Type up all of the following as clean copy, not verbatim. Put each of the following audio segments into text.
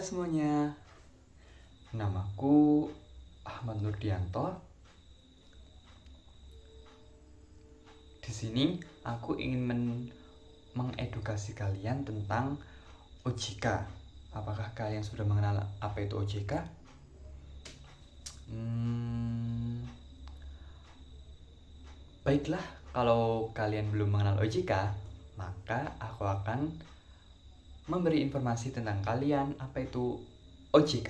semuanya, namaku Ahmad Nurdianto. Di sini aku ingin mengedukasi kalian tentang OJK. Apakah kalian sudah mengenal apa itu OJK? Baiklah, kalau kalian belum mengenal OJK, maka aku akan memberi informasi tentang kalian apa itu OJK.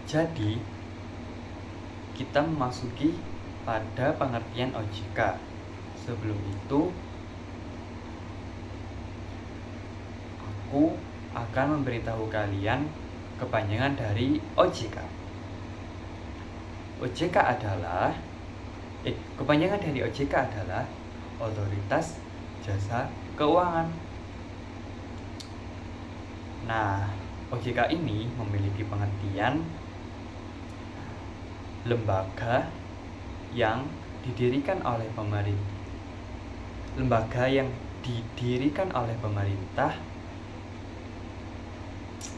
Jadi, kita memasuki pada pengertian OJK. Sebelum itu, aku akan memberitahu kalian kepanjangan dari OJK. Kepanjangan dari OJK adalah Otoritas Jasa Keuangan. Nah, OJK ini memiliki pengertian lembaga yang didirikan oleh pemerintah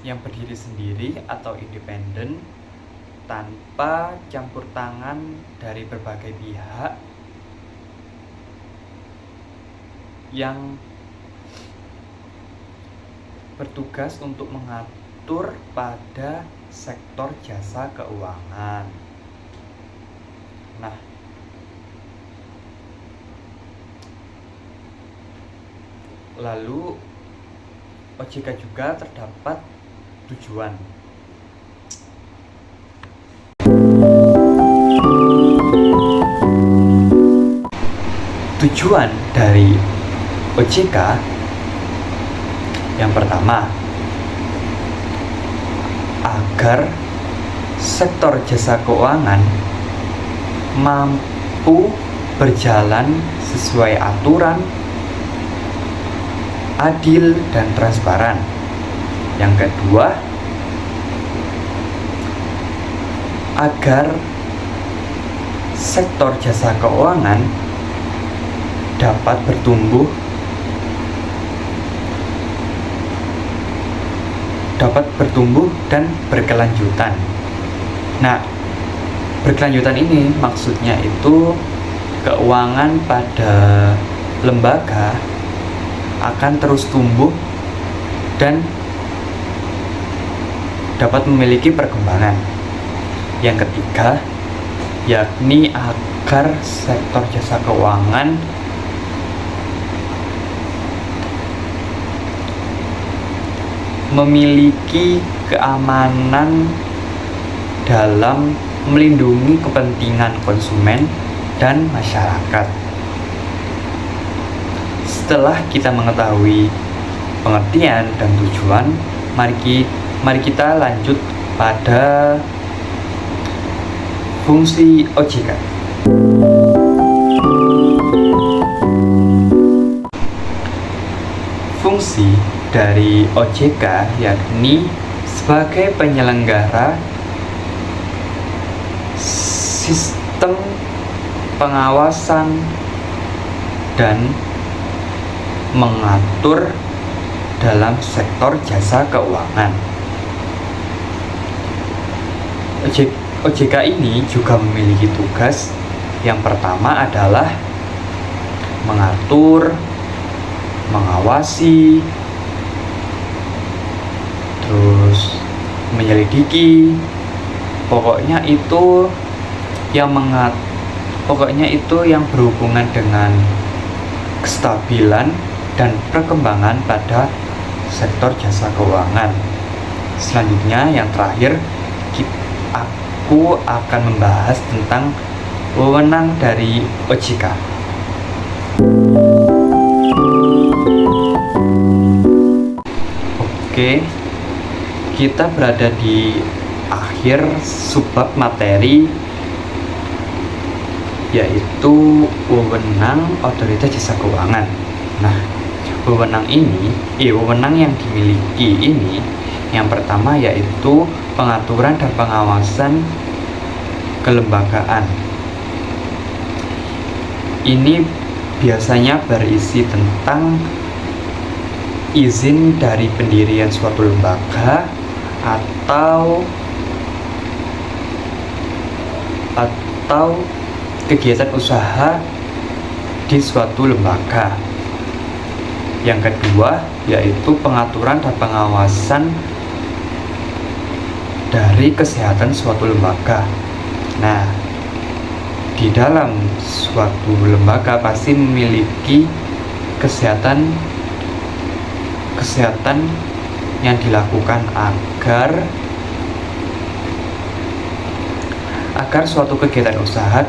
yang berdiri sendiri atau independen tanpa campur tangan dari berbagai pihak yang bertugas untuk mengatur pada sektor jasa keuangan. Nah, lalu OJK juga terdapat tujuan. Tujuan dari OJK yang pertama, agar sektor jasa keuangan mampu berjalan sesuai aturan, adil dan transparan. Yang kedua, agar sektor jasa keuangan dapat bertumbuh dan berkelanjutan. Nah, berkelanjutan ini maksudnya itu keuangan pada lembaga akan terus tumbuh dan dapat memiliki perkembangan. Yang ketiga, yakni agar sektor jasa keuangan memiliki keamanan dalam melindungi kepentingan konsumen dan masyarakat. Setelah kita mengetahui pengertian dan tujuan, mari kita lanjut pada fungsi OJK. Fungsi dari OJK yakni sebagai penyelenggara sistem pengawasan dan mengatur dalam sektor jasa keuangan. OJK ini juga memiliki tugas. Yang pertama adalah mengatur, mengawasi, terus menyelidiki. Pokoknya itu yang berhubungan dengan kestabilan dan perkembangan pada sektor jasa keuangan. Selanjutnya, yang terakhir, aku akan membahas tentang wewenang dari OJK. Oke, kita berada di akhir subbab materi, yaitu wewenang Otoritas Jasa Keuangan. Nah, wewenang yang dimiliki ini, yang pertama yaitu pengaturan dan pengawasan kelembagaan. Ini biasanya berisi tentang izin dari pendirian suatu lembaga atau kegiatan usaha di suatu lembaga. Yang kedua yaitu pengaturan dan pengawasan dari kesehatan suatu lembaga. Nah, di dalam suatu lembaga pasti memiliki kesehatan yang dilakukan agar suatu kegiatan usaha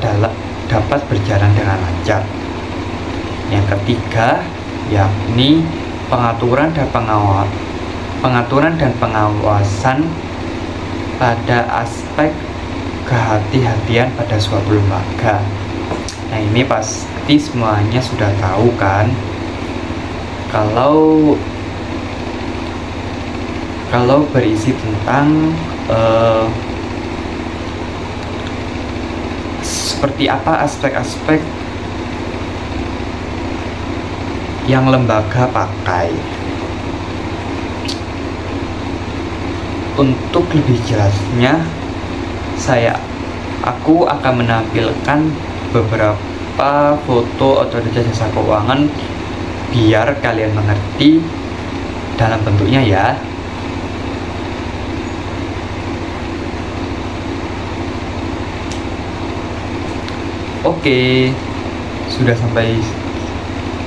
dapat berjalan dengan lancar. Yang ketiga yakni pengaturan dan pengawasan pada aspek kehati-hatian pada suatu lembaga. Nah, ini pasti semuanya sudah tahu kan, kalau berisi tentang seperti apa aspek-aspek yang lembaga pakai. Untuk lebih jelasnya, aku akan menampilkan beberapa foto otoritas jasa keuangan biar kalian mengerti dalam bentuknya ya. Oke, sudah sampai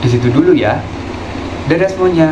di situ dulu ya. Dadah semuanya.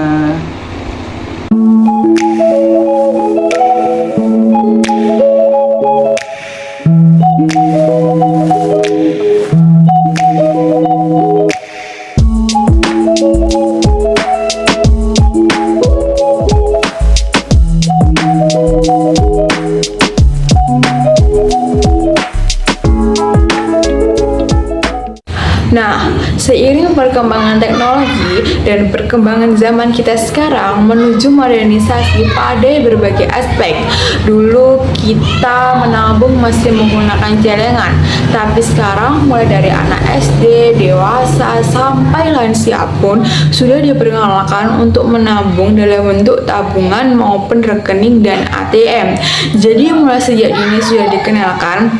Nah, seiring perkembangan teknologi dan perkembangan zaman kita sekarang menuju modernisasi pada berbagai aspek. Dulu kita menabung masih menggunakan celengan, tapi sekarang mulai dari anak SD, dewasa, sampai lansia pun sudah diperkenalkan untuk menabung dalam bentuk tabungan maupun rekening dan ATM. Jadi mulai sejak dini sudah dikenalkan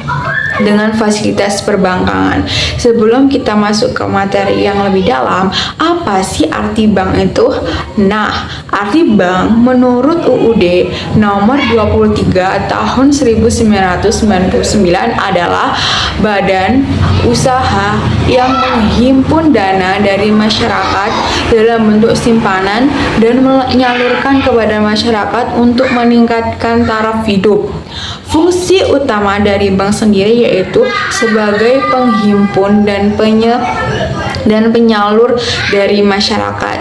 dengan fasilitas perbankan. Sebelum kita masuk ke materi yang lebih dalam, apa sih arti bank itu? Nah, arti bank menurut UUD nomor 23 tahun 1999 adalah badan usaha yang menghimpun dana dari masyarakat dalam bentuk simpanan dan menyalurkan kepada masyarakat untuk meningkatkan taraf hidup. Fungsi utama dari bank sendiri yaitu sebagai penghimpun dan penyalur dari masyarakat.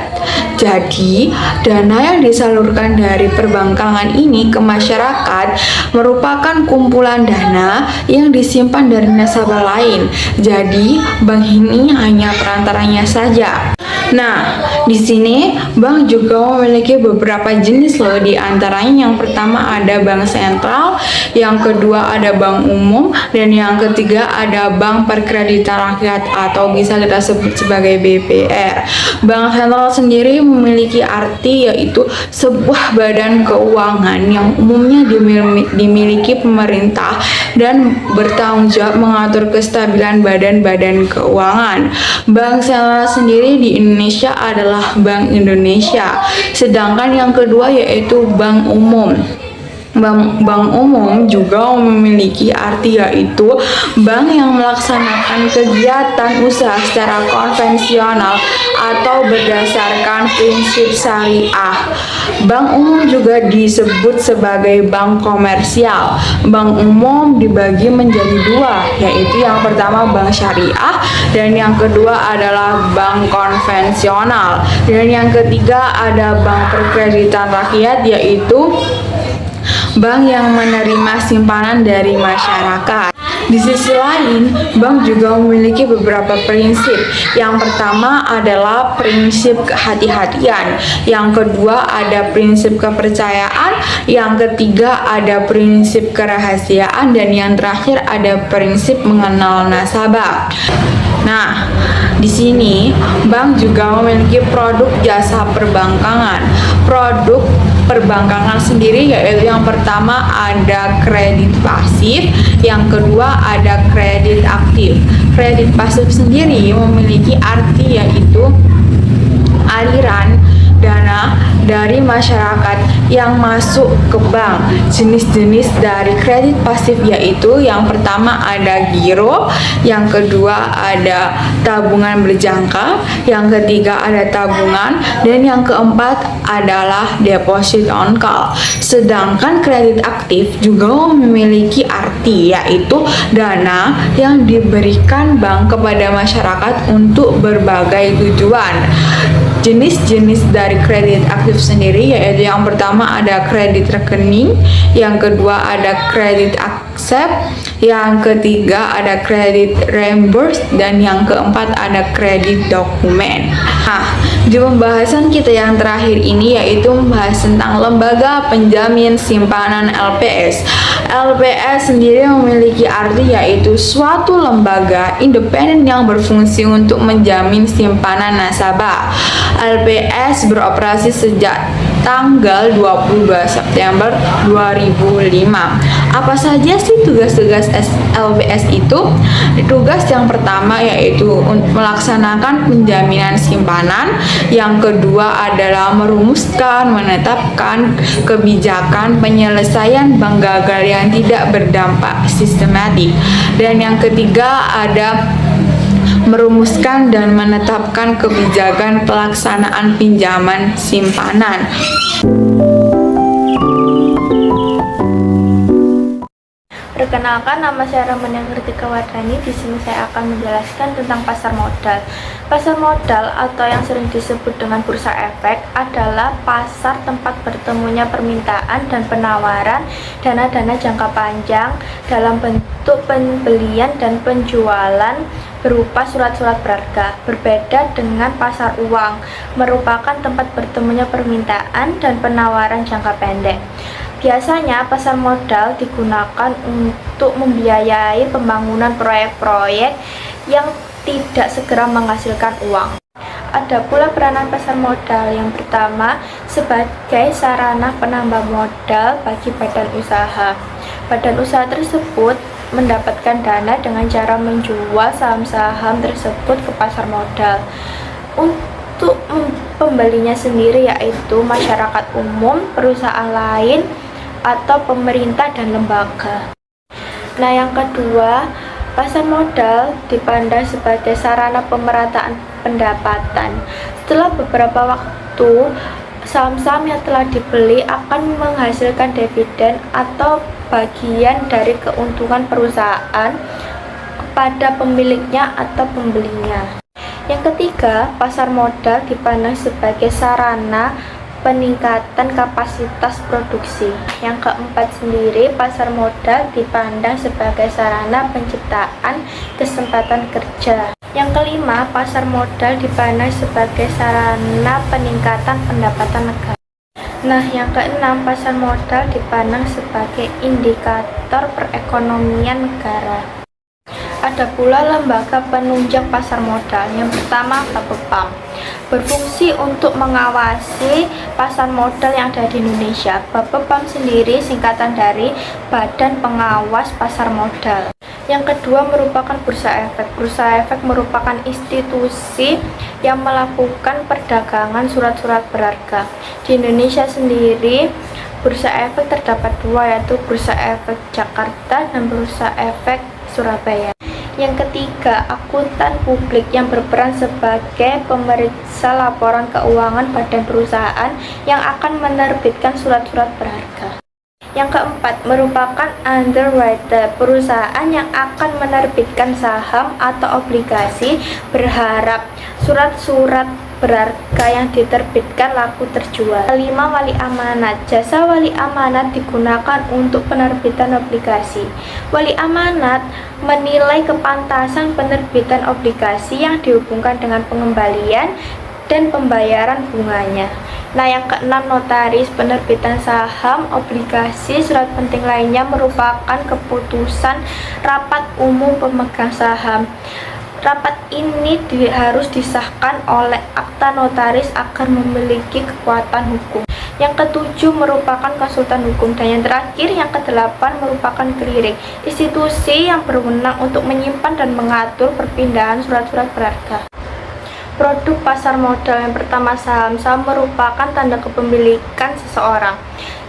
Jadi, dana yang disalurkan dari perbankan ini ke masyarakat merupakan kumpulan dana yang disimpan dari nasabah lain. Jadi, bank ini hanya perantaranya saja. Nah, di sini bank juga memiliki beberapa jenis loh. Di antaranya yang pertama ada bank sentral, yang kedua ada bank umum, dan yang ketiga ada bank perkreditan rakyat atau bisa kita sebut sebagai BPR. Bank sentral sendiri memiliki arti yaitu sebuah badan keuangan yang umumnya dimiliki pemerintah dan bertanggung jawab mengatur kestabilan badan-badan keuangan. Bank sentral sendiri di Indonesia adalah Bank Indonesia. Sedangkan yang kedua yaitu Bank Umum. Bank umum juga memiliki arti yaitu bank yang melaksanakan kegiatan usaha secara konvensional atau berdasarkan prinsip syariah. Bank umum juga disebut sebagai bank komersial. Bank umum dibagi menjadi dua, yaitu yang pertama bank syariah dan yang kedua adalah bank konvensional. Dan yang ketiga ada bank perkreditan rakyat, yaitu bank yang menerima simpanan dari masyarakat. Di sisi lain, bank juga memiliki beberapa prinsip. Yang pertama adalah prinsip kehati-hatian. Yang kedua ada prinsip kepercayaan. Yang ketiga ada prinsip kerahasiaan. Dan yang terakhir ada prinsip mengenal nasabah. Nah, di sini bank juga memiliki produk jasa perbankan. Produk perbankan sendiri yaitu yang pertama ada kredit pasif, yang kedua ada kredit aktif. Kredit pasif sendiri memiliki arti yaitu aliran dana dari masyarakat yang masuk ke bank. Jenis-jenis dari kredit pasif yaitu yang pertama ada giro, yang kedua ada tabungan berjangka, yang ketiga ada tabungan, dan yang keempat adalah deposit on call. Sedangkan kredit aktif juga memiliki arti yaitu dana yang diberikan bank kepada masyarakat untuk berbagai tujuan. Jenis-jenis dari kredit aktif sendiri yaitu yang pertama ada kredit rekening, yang kedua ada kredit accept, yang ketiga ada kredit reimburse, dan yang keempat ada kredit dokumen. Nah, di pembahasan kita yang terakhir ini yaitu membahas tentang lembaga penjamin simpanan LPS. LPS sendiri memiliki arti yaitu suatu lembaga independen yang berfungsi untuk menjamin simpanan nasabah. LPS beroperasi sejak tanggal 22 September 2005. Apa saja sih tugas-tugas LPS itu? Tugas yang pertama yaitu melaksanakan penjaminan simpanan, yang kedua adalah merumuskan, menetapkan kebijakan penyelesaian bank gagal yang tidak berdampak sistematik, dan yang ketiga ada merumuskan dan menetapkan kebijakan pelaksanaan pinjaman simpanan. Perkenalkan, nama saya Ramania Kartikawardhani. Di sini saya akan menjelaskan tentang pasar modal. Pasar modal atau yang sering disebut dengan bursa efek adalah pasar tempat bertemunya permintaan dan penawaran dana-dana jangka panjang dalam bentuk pembelian dan penjualan berupa surat-surat berharga. Berbeda dengan pasar uang, merupakan tempat bertemunya permintaan dan penawaran jangka pendek. Biasanya pasar modal digunakan untuk membiayai pembangunan proyek-proyek yang tidak segera menghasilkan uang. Ada pula peranan pasar modal. Yang pertama, sebagai sarana penambah modal bagi badan usaha. Badan usaha tersebut mendapatkan dana dengan cara menjual saham-saham tersebut ke pasar modal. Untuk pembelinya sendiri yaitu masyarakat umum, perusahaan lain, atau pemerintah dan lembaga. Nah, yang kedua, pasar modal dipandang sebagai sarana pemerataan pendapatan. Setelah beberapa waktu, saham-saham yang telah dibeli akan menghasilkan dividen atau bagian dari keuntungan perusahaan pada pemiliknya atau pembelinya. Yang ketiga, pasar modal dipandang sebagai sarana peningkatan kapasitas produksi. Yang keempat sendiri, pasar modal dipandang sebagai sarana penciptaan kesempatan kerja. Yang kelima, pasar modal dipandang sebagai sarana peningkatan pendapatan negara. Nah, yang keenam, pasar modal dipandang sebagai indikator perekonomian negara. Ada pula lembaga penunjang pasar modal. Yang pertama, Bapepam, berfungsi untuk mengawasi pasar modal yang ada di Indonesia. Bapepam sendiri singkatan dari Badan Pengawas Pasar Modal. Yang kedua merupakan bursa efek. Bursa efek merupakan institusi yang melakukan perdagangan surat-surat berharga. Di Indonesia sendiri, bursa efek terdapat dua, yaitu Bursa Efek Jakarta dan Bursa Efek Surabaya. Yang ketiga, akuntan publik yang berperan sebagai pemeriksa laporan keuangan badan perusahaan yang akan menerbitkan surat-surat berharga. Yang keempat, merupakan underwriter, perusahaan yang akan menerbitkan saham atau obligasi berharap surat-surat berharga yang diterbitkan laku terjual. Kelima, wali amanat. Jasa wali amanat digunakan untuk penerbitan obligasi. Wali amanat menilai kepantasan penerbitan obligasi yang dihubungkan dengan pengembalian dan pembayaran bunganya. Nah, yang keenam, notaris. Penerbitan saham, obligasi, surat penting lainnya merupakan keputusan rapat umum pemegang saham. Rapat ini harus disahkan oleh akta notaris agar memiliki kekuatan hukum. Yang ketujuh merupakan konsultan hukum, dan yang terakhir yang kedelapan merupakan clearing, institusi yang berwenang untuk menyimpan dan mengatur perpindahan surat-surat berharga. Produk pasar modal yang pertama, saham. Saham merupakan tanda kepemilikan seseorang.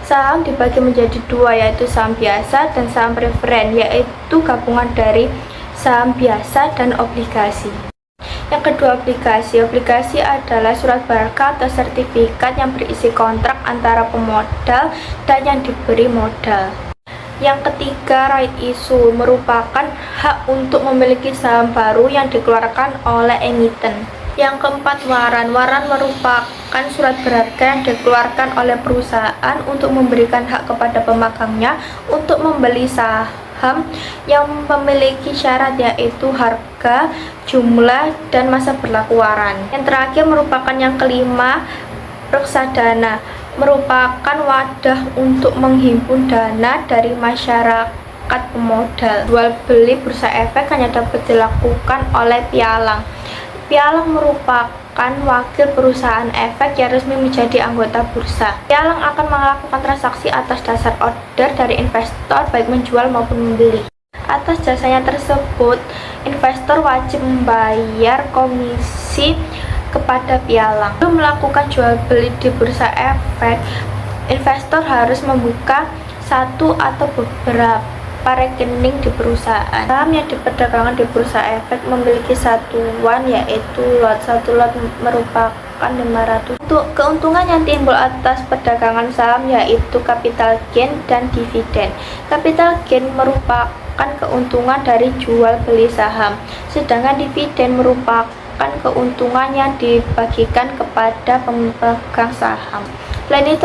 Saham dibagi menjadi dua, yaitu saham biasa dan saham preferen, yaitu gabungan dari saham biasa dan obligasi. Yang kedua, obligasi. Obligasi adalah surat berharga atau sertifikat yang berisi kontrak antara pemodal dan yang diberi modal. Yang ketiga, right issue merupakan hak untuk memiliki saham baru yang dikeluarkan oleh emiten. Yang keempat, waran. Waran merupakan surat berharga yang dikeluarkan oleh perusahaan untuk memberikan hak kepada pemagangnya untuk membeli saham yang memiliki syarat, yaitu harga, jumlah, dan masa berlaku waran. Yang terakhir merupakan yang kelima, reksadana merupakan wadah untuk menghimpun dana dari masyarakat pemodal. Jual beli bursa efek hanya dapat dilakukan oleh pialang. Pialang merupakan wakil perusahaan efek yang resmi menjadi anggota bursa. Pialang akan melakukan transaksi atas dasar order dari investor, baik menjual maupun membeli. Atas jasanya tersebut, investor wajib membayar komisi kepada pialang. Sebelum melakukan jual beli di bursa efek, investor harus membuka satu atau beberapa rekening di perusahaan. Saham yang diperdagangkan di bursa efek memiliki satuan, yaitu lot. Satu lot merupakan 500. Untuk keuntungan yang timbul atas perdagangan saham yaitu capital gain dan dividen. Capital gain merupakan keuntungan dari jual beli saham, sedangkan dividen merupakan keuntungan yang dibagikan kepada pemegang saham. Selain itu,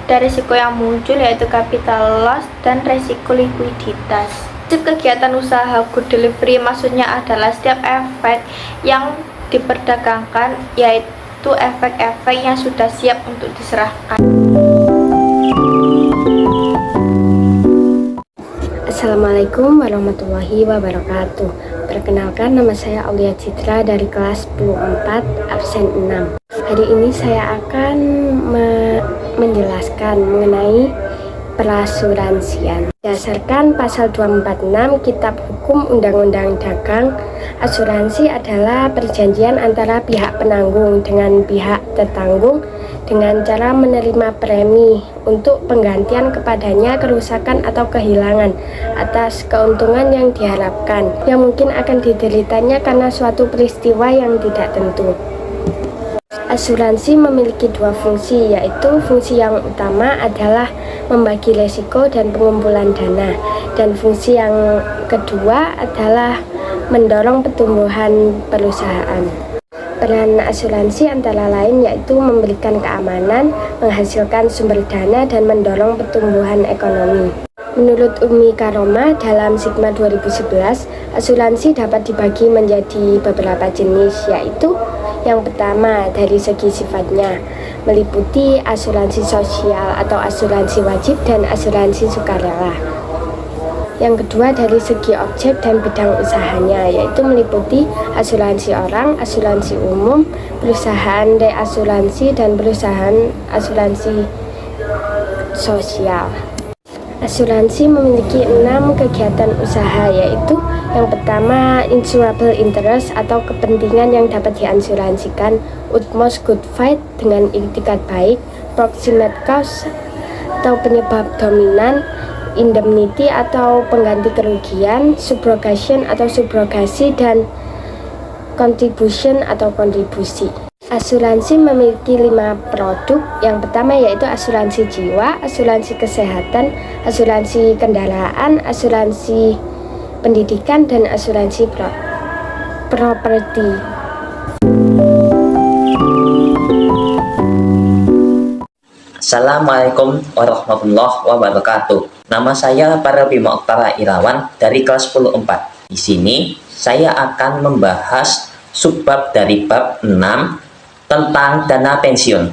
ada risiko yang muncul, yaitu capital loss dan risiko likuiditas. Prinsip kegiatan usaha good delivery maksudnya adalah setiap efek yang diperdagangkan, yaitu efek-efek yang sudah siap untuk diserahkan. Assalamualaikum warahmatullahi wabarakatuh. Perkenalkan, nama saya Aulia Citra dari kelas 10-4 absen 6. Hari ini saya akan menjelaskan mengenai perasuransian. Berdasarkan pasal 246 Kitab Hukum Undang-Undang Dagang, asuransi adalah perjanjian antara pihak penanggung dengan pihak tertanggung dengan cara menerima premi untuk penggantian kepadanya kerusakan atau kehilangan atas keuntungan yang diharapkan yang mungkin akan dideritanya karena suatu peristiwa yang tidak tentu. Asuransi memiliki dua fungsi, yaitu fungsi yang utama adalah membagi risiko dan pengumpulan dana, dan fungsi yang kedua adalah mendorong pertumbuhan perusahaan. Peran asuransi antara lain yaitu memberikan keamanan, menghasilkan sumber dana, dan mendorong pertumbuhan ekonomi. Menurut Umi Karomah dalam Sigma 2011, asuransi dapat dibagi menjadi beberapa jenis, yaitu yang pertama dari segi sifatnya, meliputi asuransi sosial atau asuransi wajib dan asuransi sukarela. Yang kedua dari segi objek dan bidang usahanya, yaitu meliputi asuransi orang, asuransi umum, perusahaan reasuransi, dan perusahaan asuransi sosial. Asuransi memiliki 6 kegiatan usaha, yaitu yang pertama insurable interest atau kepentingan yang dapat diasuransikan, utmost good faith dengan itikat baik, proximate cause atau penyebab dominan, indemnity atau pengganti kerugian, subrogation atau subrogasi, dan contribution atau kontribusi. Asuransi memiliki 5 produk. Yang pertama yaitu asuransi jiwa, asuransi kesehatan, asuransi kendaraan, asuransi pendidikan, dan asuransi properti. Assalamualaikum warahmatullahi wabarakatuh. Nama saya Parabi Moktara Irawan dari kelas 10-4. Di sini saya akan membahas subbab dari bab 6 tentang dana pensiun.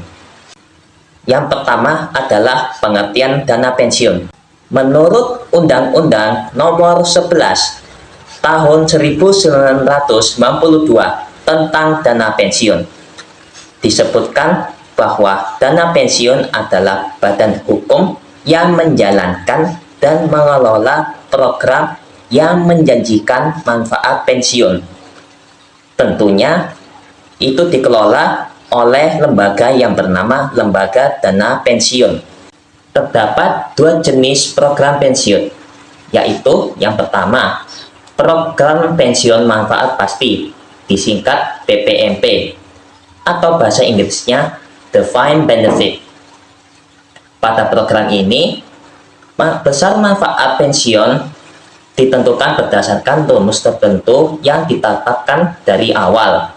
Yang pertama adalah pengertian dana pensiun. Menurut Undang-Undang Nomor 11 tahun 1992 tentang dana pensiun. Disebutkan bahwa dana pensiun adalah badan hukum yang menjalankan dan mengelola program yang menjanjikan manfaat pensiun. Tentunya itu dikelola oleh lembaga yang bernama Lembaga Dana Pensiun. Terdapat dua jenis program pensiun, yaitu yang pertama, program pensiun manfaat pasti, disingkat PPMP, atau bahasa Inggrisnya Defined Benefit. Pada program ini, besar manfaat pensiun ditentukan berdasarkan rumus tertentu yang ditetapkan dari awal.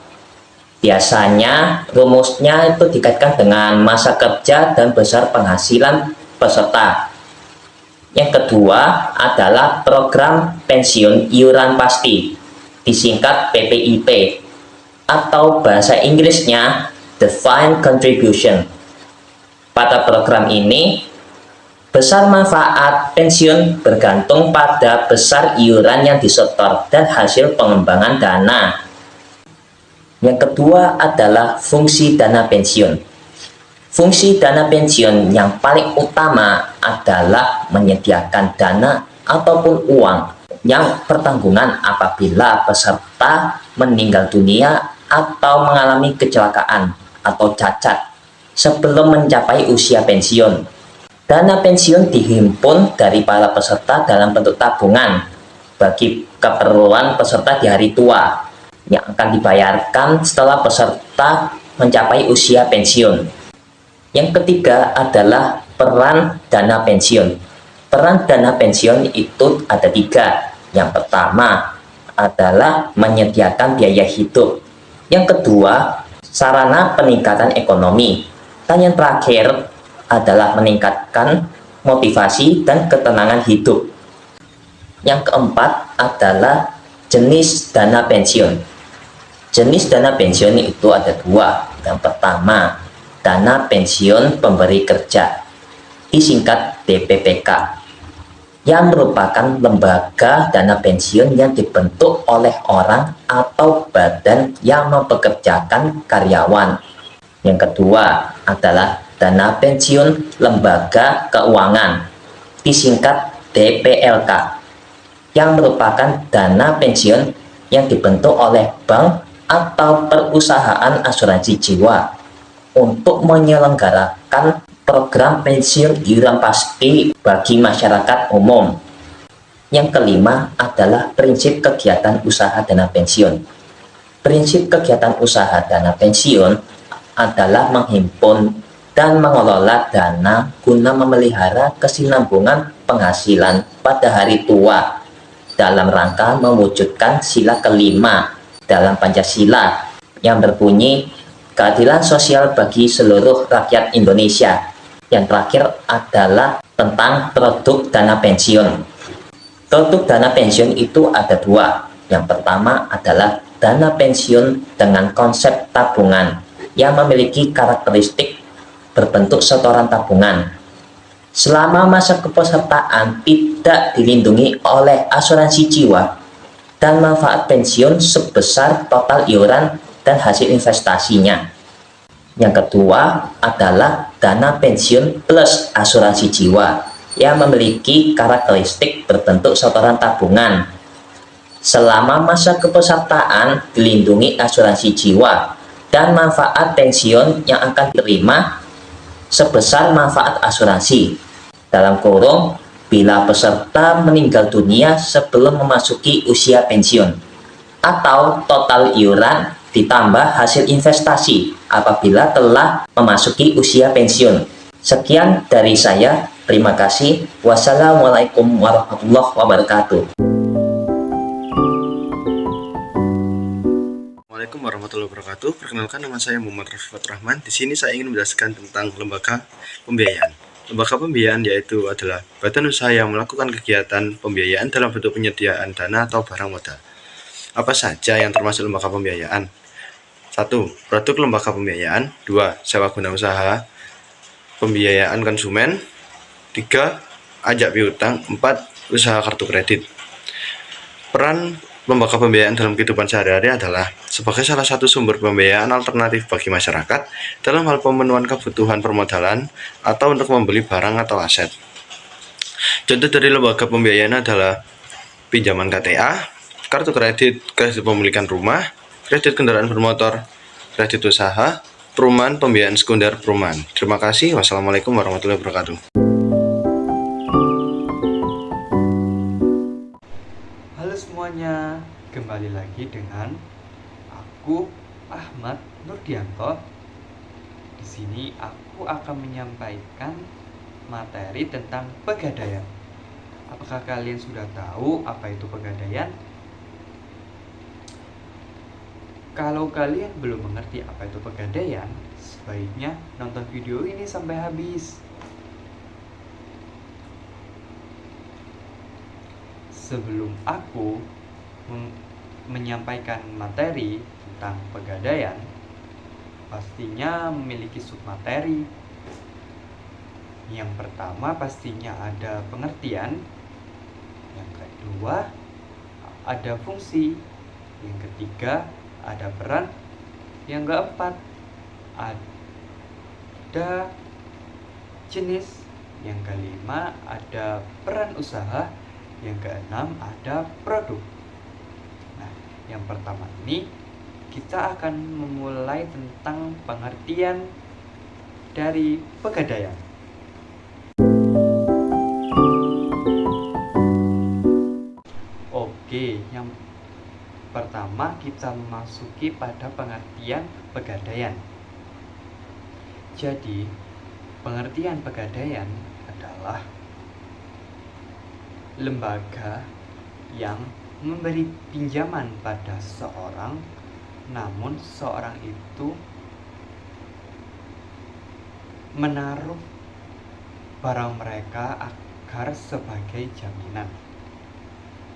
Biasanya rumusnya itu dikaitkan dengan masa kerja dan besar penghasilan peserta. Yang kedua adalah program pensiun iuran pasti, disingkat PPIP, atau bahasa Inggrisnya Defined Contribution. Pada program ini, besar manfaat pensiun bergantung pada besar iuran yang disetor dan hasil pengembangan dana. Yang kedua adalah fungsi dana pensiun. Fungsi dana pensiun yang paling utama adalah menyediakan dana ataupun uang yang bertanggungan apabila peserta meninggal dunia atau mengalami kecelakaan atau cacat sebelum mencapai usia pensiun. Dana pensiun dihimpun dari para peserta dalam bentuk tabungan bagi keperluan peserta di hari tua yang akan dibayarkan setelah peserta mencapai usia pensiun. Yang ketiga adalah peran dana pensiun. Peran dana pensiun itu ada tiga. Yang pertama adalah menyediakan biaya hidup. Yang kedua, sarana peningkatan ekonomi. Dan yang terakhir adalah meningkatkan motivasi dan ketenangan hidup. Yang keempat adalah jenis dana pensiun. Jenis dana pensiun itu ada dua. Yang pertama, dana pensiun pemberi kerja, disingkat DPPK, yang merupakan lembaga dana pensiun yang dibentuk oleh orang atau badan yang mempekerjakan karyawan. Yang kedua adalah dana pensiun lembaga keuangan, disingkat DPLK, yang merupakan dana pensiun yang dibentuk oleh bank atau perusahaan asuransi jiwa untuk menyelenggarakan program pensiun iuran pasti bagi masyarakat umum. Yang kelima adalah prinsip kegiatan usaha dana pensiun. Prinsip kegiatan usaha dana pensiun adalah menghimpun dan mengelola dana guna memelihara kesinambungan penghasilan pada hari tua dalam rangka mewujudkan sila kelima dalam Pancasila yang berbunyi keadilan sosial bagi seluruh rakyat Indonesia. Yang terakhir adalah tentang produk dana pensiun. Produk dana pensiun itu ada dua. Yang pertama adalah dana pensiun dengan konsep tabungan yang memiliki karakteristik berbentuk setoran tabungan. Selama masa kepesertaan tidak dilindungi oleh asuransi jiwa dan manfaat pensiun sebesar total iuran dan hasil investasinya. Yang kedua adalah dana pensiun plus asuransi jiwa yang memiliki karakteristik berbentuk setoran tabungan. Selama masa kepesertaan dilindungi asuransi jiwa dan manfaat pensiun yang akan diterima sebesar manfaat asuransi. Dalam kurung, bila peserta meninggal dunia sebelum memasuki usia pensiun, atau total iuran ditambah hasil investasi apabila telah memasuki usia pensiun. Sekian dari saya. Terima kasih. Wassalamualaikum warahmatullahi wabarakatuh. Assalamualaikum warahmatullahi wabarakatuh. Perkenalkan, nama saya Muhammad Rafifat Rahman. Di sini saya ingin menjelaskan tentang lembaga pembiayaan. Lembaga pembiayaan yaitu adalah badan usaha yang melakukan kegiatan pembiayaan dalam bentuk penyediaan dana atau barang modal. Apa saja yang termasuk lembaga pembiayaan? 1. Produk lembaga pembiayaan. 2. Sewa guna usaha, pembiayaan konsumen. 3. Ajak piutang. 4. Usaha kartu kredit. Peran lembaga pembiayaan dalam kehidupan sehari-hari adalah sebagai salah satu sumber pembiayaan alternatif bagi masyarakat dalam hal pemenuhan kebutuhan permodalan atau untuk membeli barang atau aset. Contoh dari lembaga pembiayaan adalah pinjaman KTA, kartu kredit, kredit pemilikan rumah, kredit kendaraan bermotor, kredit usaha, perumahan, pembiayaan sekunder perumahan. Terima kasih. Wassalamualaikum warahmatullahi wabarakatuh. Halo semuanya, kembali lagi dengan aku Ahmad Nurdianto. Di sini aku akan menyampaikan materi tentang pegadaian. Apakah kalian sudah tahu apa itu pegadaian? Kalau kalian belum mengerti apa itu pegadaian, sebaiknya nonton video ini sampai habis. Sebelum aku menyampaikan materi tentang pegadaian, pastinya memiliki submateri. Yang pertama pastinya ada pengertian, yang kedua ada fungsi, yang ketiga ada peran, yang keempat ada jenis, yang kelima ada peran usaha, yang keenam ada produk. Nah, yang pertama ini kita akan memulai tentang pengertian dari pegadaian. Oke, yang pertama kita memasuki pada pengertian pegadaian. Jadi, pengertian pegadaian adalah lembaga yang memberi pinjaman pada seseorang, namun seseorang itu menaruh barang mereka agar sebagai jaminan.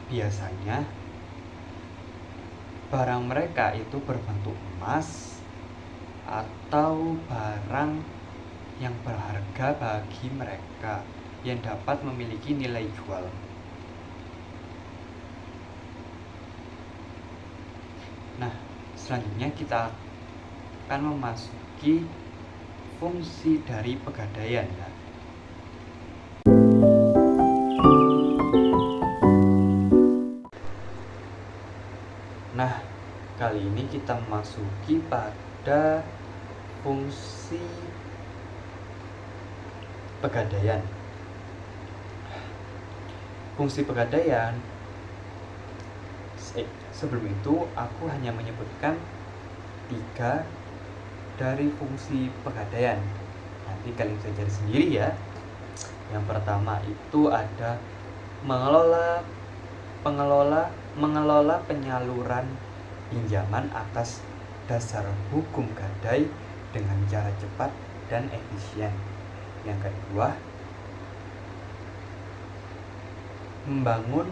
Biasanya barang mereka itu berbentuk emas atau barang yang berharga bagi mereka yang dapat memiliki nilai jual. Nah, selanjutnya kita akan memasuki fungsi dari pegadaian ya. Nah, kali ini kita memasuki pada fungsi pegadaian. Fungsi pegadaian, sebelum itu aku hanya menyebutkan 3 dari fungsi pegadaian. Nanti kalian bisa cari sendiri ya. Yang pertama itu ada mengelola penyaluran pinjaman atas dasar hukum gadai dengan cara cepat dan efisien. Yang kedua, membangun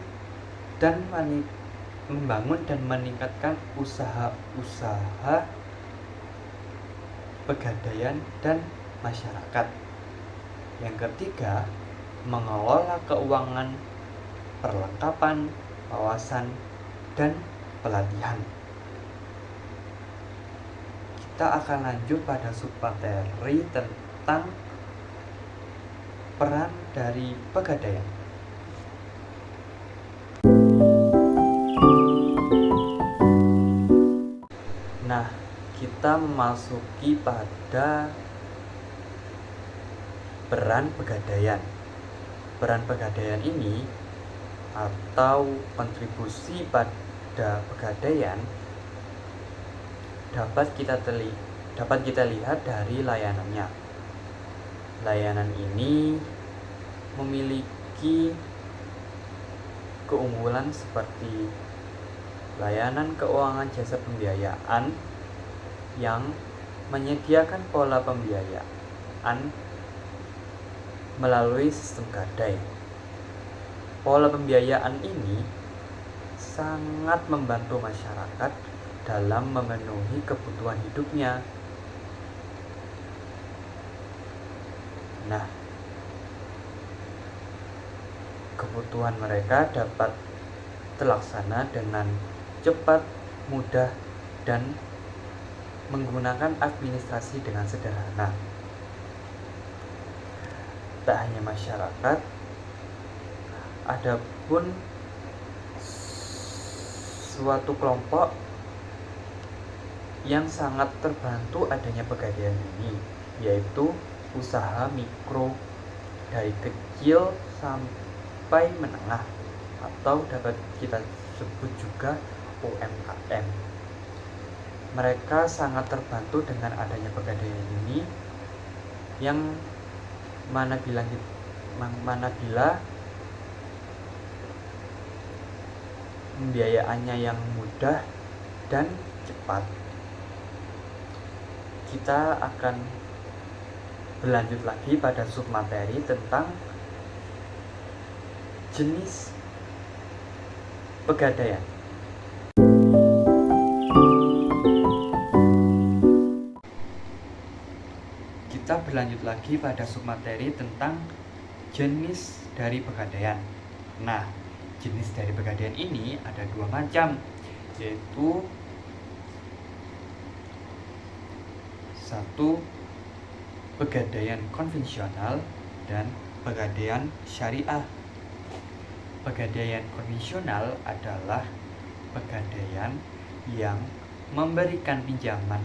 dan meningkatkan usaha-usaha pegadaian dan masyarakat. Yang ketiga, mengelola keuangan, perlengkapan, wawasan, dan pelatihan. Kita akan lanjut pada submateri tentang peran dari pegadaian. Nah, kita memasuki pada peran pegadaian. Peran pegadaian ini atau kontribusi pada pegadaian dapat kita lihat dari layanannya. Layanan ini memiliki keunggulan seperti layanan keuangan jasa pembiayaan yang menyediakan pola pembiayaan melalui sistem gadai. Pola pembiayaan ini sangat membantu masyarakat dalam memenuhi kebutuhan hidupnya. Nah, kebutuhan mereka dapat terlaksana dengan cepat, mudah, dan menggunakan administrasi dengan sederhana. Tak hanya masyarakat, ada pun suatu kelompok yang sangat terbantu adanya pegadaian ini, yaitu usaha mikro dari kecil sampai menengah, atau dapat kita sebut juga UMKM. Mereka sangat terbantu dengan adanya pegadaian ini, yang mana bila pembiayaannya yang mudah dan cepat. Kita akan berlanjut lagi pada submateri tentang jenis pegadaian. Kita berlanjut lagi pada submateri tentang jenis dari pegadaian. Nah, jenis dari pegadaian ini ada 2 macam, yaitu 1. Pegadaian konvensional dan pegadaian syariah. Pegadaian konvensional adalah pegadaian yang memberikan pinjaman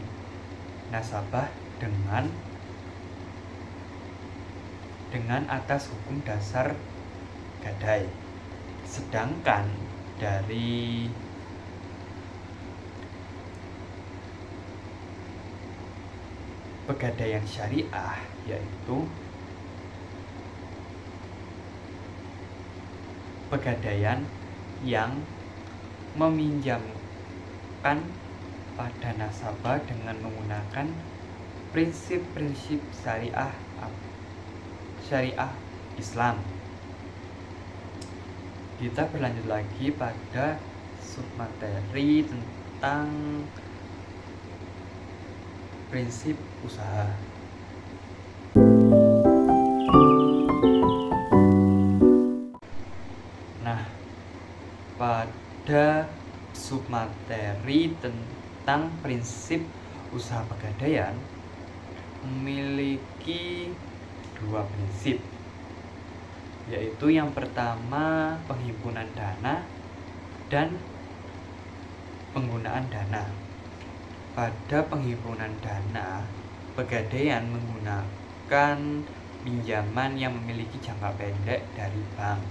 nasabah dengan atas hukum dasar gadai. Sedangkan dari pegadaian syariah yaitu pegadaian yang meminjamkan pada nasabah dengan menggunakan prinsip-prinsip syariah Islam. Kita berlanjut lagi pada submateri tentang prinsip usaha. Nah, pada submateri tentang prinsip usaha pegadaian memiliki 2 prinsip, yaitu yang pertama penghimpunan dana dan penggunaan dana. Pada penghimpunan dana, pegadaian menggunakan pinjaman yang memiliki jangka pendek dari bank,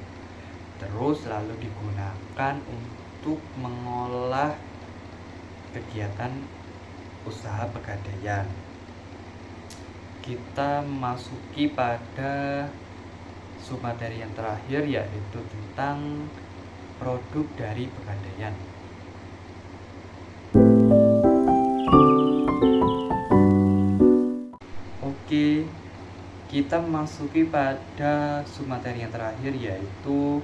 terus lalu digunakan untuk mengolah kegiatan usaha pegadaian. Kita memasuki pada submateri yang terakhir, yaitu tentang produk dari pegadaian. Oke, kita memasuki pada submateri yang terakhir, yaitu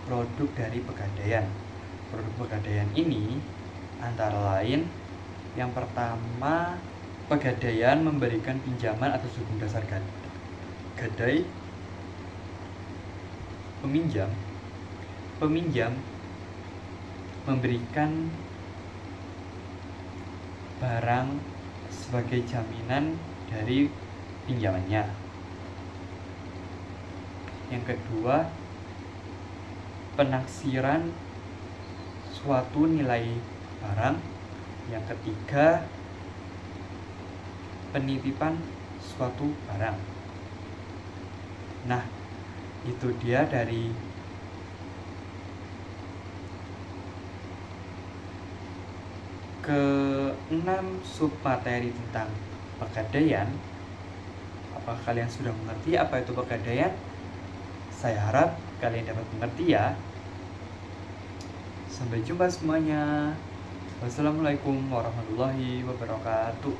produk dari pegadaian. Produk pegadaian ini antara lain, yang pertama, pegadaian memberikan pinjaman atas hukum dasar gadai. Peminjam memberikan barang sebagai jaminan dari pinjamannya. Yang kedua, penaksiran suatu nilai barang. Yang ketiga, penitipan suatu barang. Nah, itu dia dari ke-6 submateri tentang pegadaian. Apakah kalian sudah mengerti apa itu pegadaian? Saya harap kalian dapat mengerti ya. Sampai jumpa semuanya. Wassalamualaikum warahmatullahi wabarakatuh.